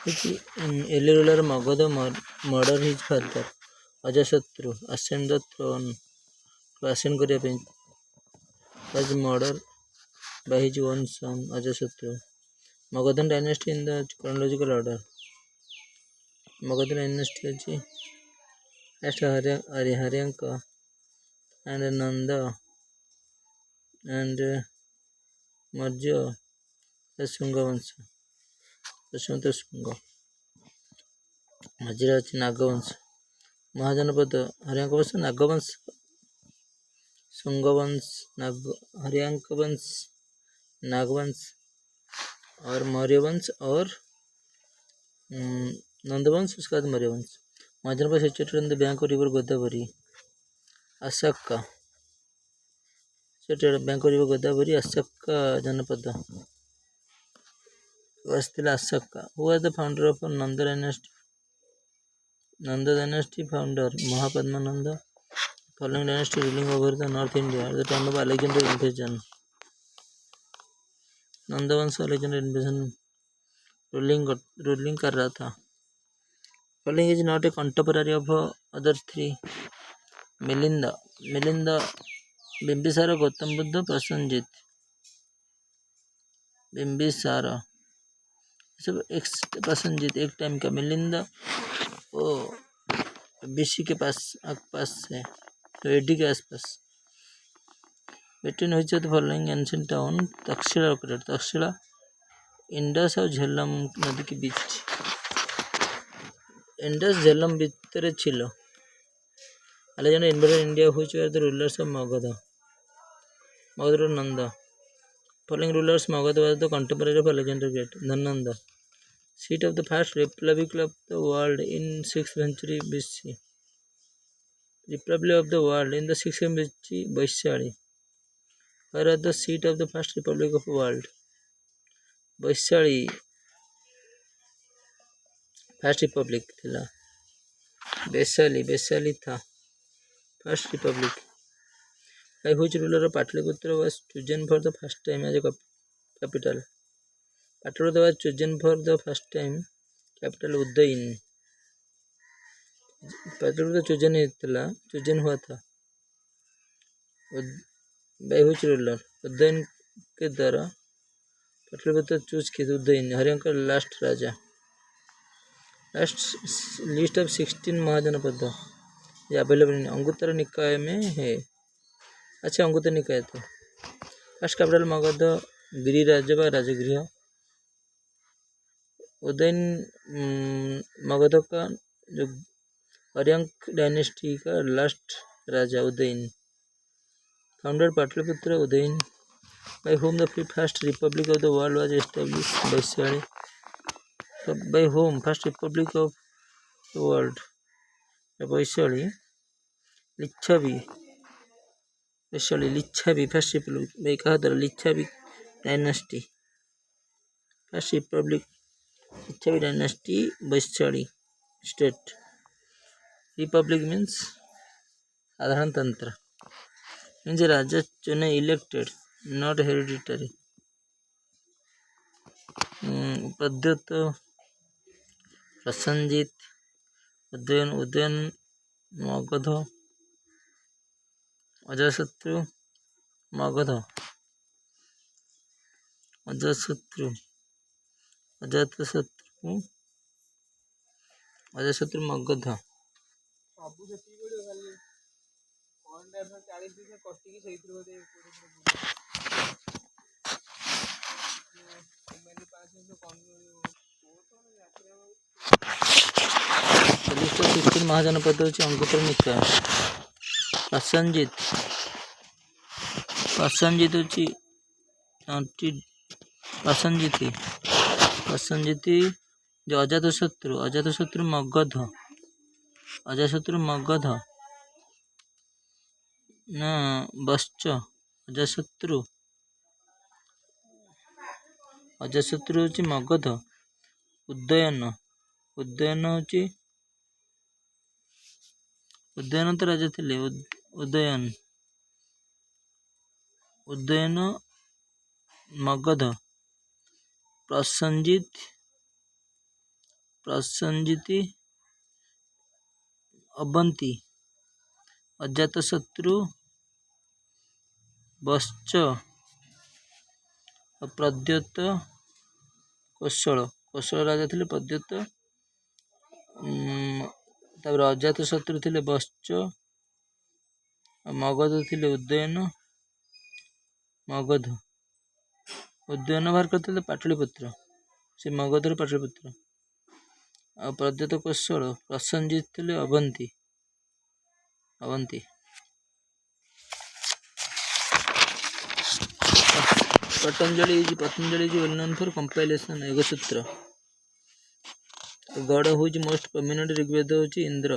early ruler Magadha murdered his father Ajasatru, ascend the throne to ascend କରିବା ପାଇଁ was murdered by his own son Ajasatru. Magadhan dynasty in the chronological order. Magadha dynasty ଅଛି first Haryanka and Nanda and Maurya Sunga ବଂଶ ଦଶମତ ଶୁଙ୍ଗ ମଝିରେ ଅଛି ନାଗବଂଶ महाजनपद हरियांक वंश नागवंश शुंगवंश हरियांक वंश नागवंश और मौर्य वंश और नंदवंश उसके बाद मौर्य वंश Mahajanapada situated in the bank of river Godavari Ashoka situated bank of river Godavari Ashoka janapada वस्तिला Ashoka who was the founder of Nanda dynasty founder Mahapadmananda. Following dynasty ruling over the North India at the time of Alexander invasion. Nanda वंश Alexander invasion ruling कर रहा था. Following is not a contemporary of other three. Milinda Bimbisara Gautam Buddha Prasanjit Bimbisara सब एक प्रसन्नजित एक time का Melinda वो BC के पास है तो एडी के आसपास between which of the following ancient town Takshashila located Takshashila Indus और झेलम नदी के बीच इंडस झेलम भितर छिलो Alexander invaded India which were the rulers of Magadha Nanda. Following rulers Magadha was the contemporary of Alexander Great Dhananda. Seat of the first republic of the world in 6th century BC. Republic of the world in the 6th century BC, Vaishali. Where was the seat of the first republic of the world? Vaishali. First republic थिला. Vaishali था. First republic. By which ruler of Pataliputra was chosen for the first time as a capital? Pataliputra was chosen for the first time capital Uddayin. Pataliputra chosen हुआ था by which ruler? Udayan के द्वारा Pataliputra choose किए उदयन हरियांक का last Raja last list of 16 महाजनपद ये available Anguttara निकाय में है अच्छा अंगुत्तर निकाय थे फर्स्ट कैपिटल मगध गिरिराज व राजगृह उदयन मगध का जो हरियांक डायनेस्टी का last Raja Udayan founded Pataliputra Udayan by whom the first republic of the world was established Vaishali. So by whom first republic of the world Vaishali Lichavi first republic by कहा था Lichavi dynasty first republic Lichavi dynasty Vaishali state republic means साधारण तंत्र means राजा चुने elected not hereditary पद्धत प्रसन्नजित उदयन मगध अजातशत्रु मगध अजातशत्रु मगध महाजनपद अंकुतर निकाय प्रसन्नजित जो अजातशत्रु मगध ना बश्च अजातशत्रु होची मगध उदयन तो राजा थे उदयन मगध प्रसन्नजित प्रसंजिति अबंती अजातशत्रु वश्च प्रद्योत कौशल कौशल राजा थे प्रद्योत तापर अजातशत्रु थे वश्च मगध थे उदयन मगध उदयन बाहर करते पाटलिपुत्र से मगधर पाटलिपुत्र आ प्रद्योत कौशल प्रसंजित थे Avanti Avanti Patanjali is well known for compilation योग सूत्र गॉड हूँ मोस्ट प्रोमिनेंट ऋग्वेद हूँ इंद्र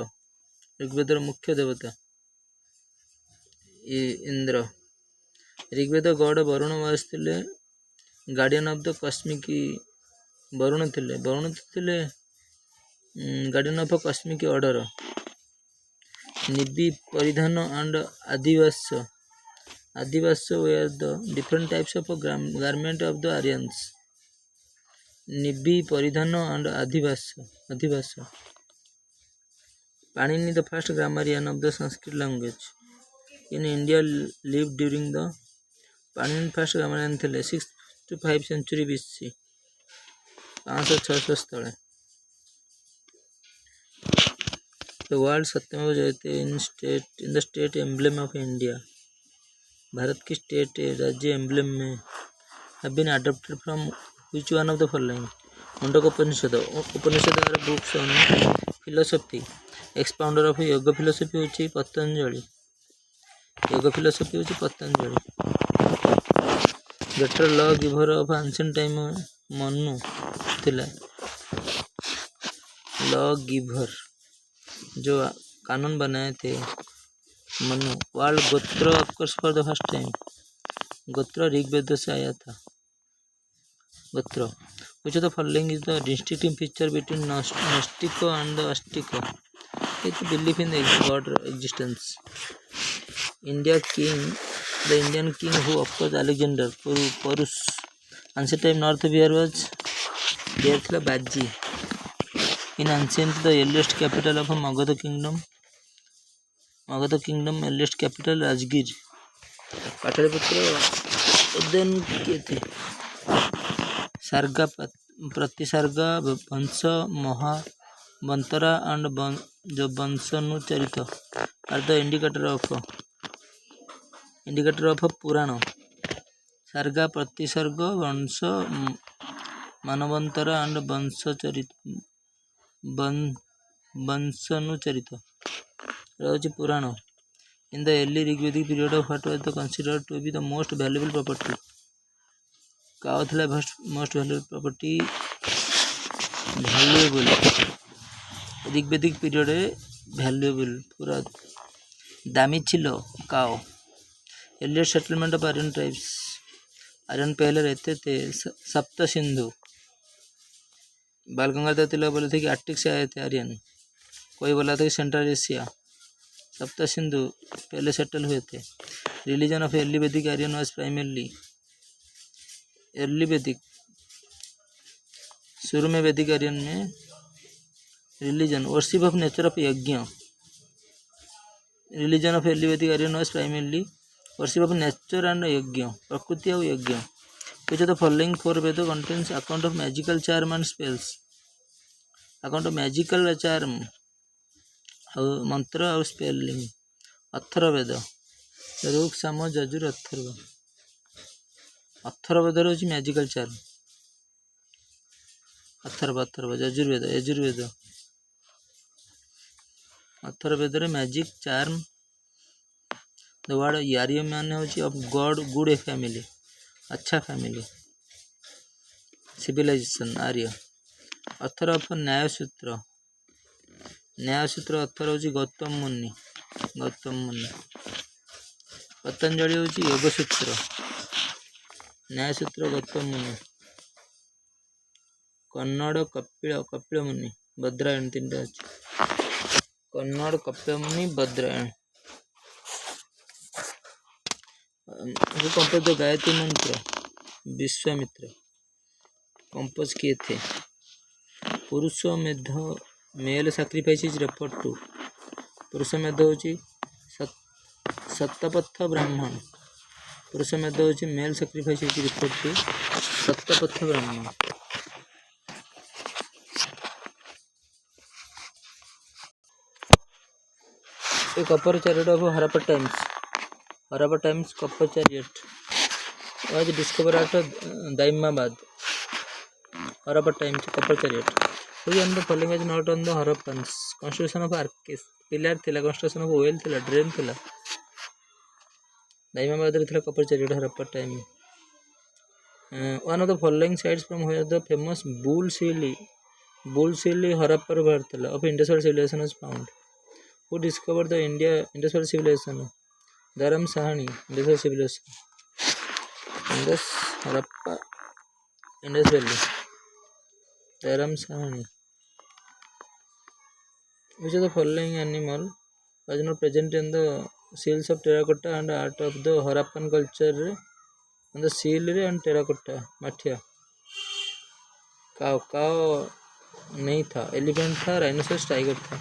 ऋग्वेदर मुख्य देवता Indra Rigveda god Varuna as the guardian of the cosmic Varuna the guardian of cosmic order Nivi paridhana and Adhivasa were the different types of garment of the Aryans. Nivi paridhana and आदिवास Panini, the first grammarian of the Sanskrit language in India, lived during the Panini first grammarian थे 6th to 5th century BC 500-600 स्थले The word सत्यमेव जयते in the state emblem of India. Bharat की state राज्य emblem में have been adopted from which one of the following? Mundaka Upanishad are books on philosophy expounder of yoga philosophy होची Patanjali yoga philosophy होची Patanjali better lawgiver of ancient time Manu थिला lawgiver जो कानून बनाए थे Manu world gotra of course for the first time gotra Rigveda से आया था गोत्र which of the following is the distinctive feature between Gnostic and the Astic? It's belief in the God existence. The Indian king who opposed Alexander Porus ancient time North Bihar was there thila Baji in ancient the earliest capital of Magadha kingdom earliest capital Rajgir Pataliputra Udayan किए थे सर्गा प्रतिसर्गा वंश Manvantara and जो Vamshanucharita are the indicator of Purana Sarga Pratisarga Vamsha Manvantara and Vamshanucharita Purana In the early Rigvedic period of what was considered to be the most valuable property? Cow thila most valuable property valuable Rigvedic period valuable पूरा दामी छिलो cow earliest settlement of Aryan tribes Aryan पहले रहते थे सप्त सिंधु बाल गंगाधर तिलक बोले थे कि आर्टिक से आए थे आर्यन कोई बोला था कि सेंट्रल एशिया सप्त सिंधु पहले सेटल हुए थे religion of early Vedic Aryan was primarily early वैदिक शुरू में वैदिक आर्यन में religion worship of nature of yajna religion of early Vedic Aryan was primarily worship of nature and yajna प्रकृति और यज्ञ which of the following four Veda contains account of magical charm and spells account of magical charm मंत्र और spelling Atharvaveda Rig साम यजुर अथर्ववेद हूँ magical charm Atharva Yajurveda Atharvaveda magic charm the word यारियो मान हूँ ऑफ गॉड गुड फैमिली अच्छा family civilization Arya author of Nyayasutra author हूँ गौतम मुनि पतंजलि हूँ योगसूत्र न्यायसूत्र गौतम मुनि कन्नड़ कपिल मुनि भद्रायण 3टा अच्छे कन्नड़ कपिल मुनि भद्रायण कंपोज द गायत्री मंत्र विश्वामित्र कंपोज किए थे Purushamedha male sacrifice is referred to Purushamedha होची सतपथ ब्राह्मण पुरुष मेध होची male sacrifice is referred to Shatapatha Brahmana A copper chariot of Harappa Times copper chariot was discovered at Daimabad. Harappa Times copper chariot. Which on the following is not on the Harappans? Construction of arches, pillar thila, construction of well thila, drain thila. Daimabad thila copper chariot Harappa time. One of the following sites from where the famous Bull Silly Harappa Bhartala of Indus civilization was found. Who discovered the Indus civilization? Dharam Sahani, Indus civilization. Indus Harappa, Indus Valley. Dharam Sahani. Which of the following animal was not present in the seals of terracotta and art of the Harappan culture? On the seal and terracotta, Mathia. Cow नहीं था, elephant था, rhinoceros tiger था.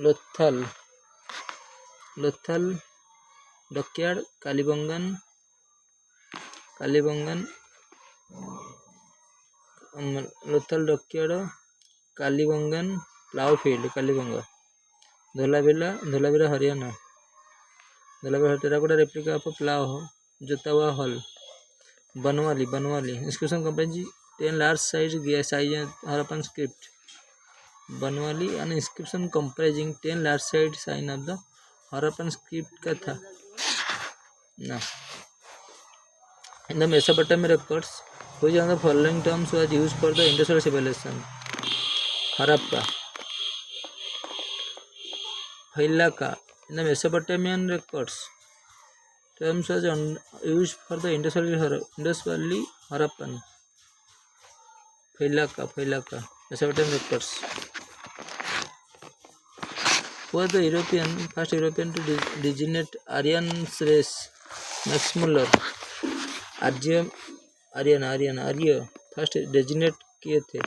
Lothal dockyard Kalibangan Lothal dockyard Kalibangan plough field Kalibangan Dholavira Haryana terracotta replica of plough जोतावा हॉल Banawali inscription comprising 10 large size Harappan script. Banawali an inscription comprising 10 large size sign of the Harappan script का था ना. In the Mesopotamian records, which of the following terms was used for the industrial civilization? Harappa, Phailaka. In the Mesopotamian records, terms was used for the Indus Valley Harappan. Phailaka. Mesopotamian records. Who was the first European to designate Aryan race? Max Muller. Arya. First designate किए थे.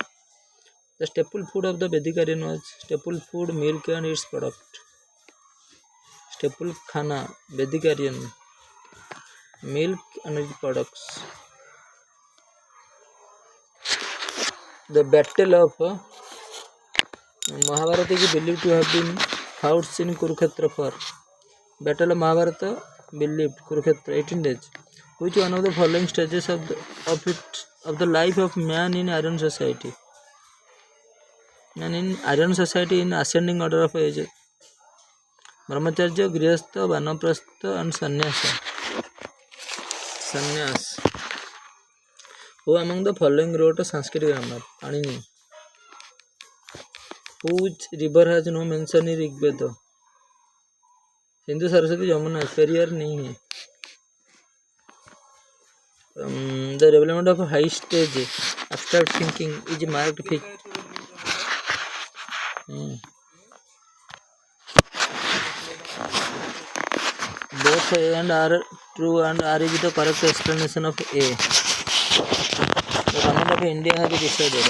The staple food of the Vedic Aryan was staple food, milk and its product. Staple खाना Vedic Aryan, milk and its products. The battle of Mahabharata is believed to have been fought in Kurukshetra for. Battle of Mahabharata believed Kurukshetra 18 days. Which one of the following stages of the life of man in Aryan society? Man in Aryan society in ascending order of age. Brahmacharya, Grihastha, Vanaprastha and Sannyasa. Who among the following wrote a Sanskrit grammar? Panini. Which river has no mention in Rigveda? Sindhu, Saraswati, Jamuna. Periyar नहीं है. The development of high stage abstract thinking is marked both A and R true and R is the correct explanation of A. The government of India has decided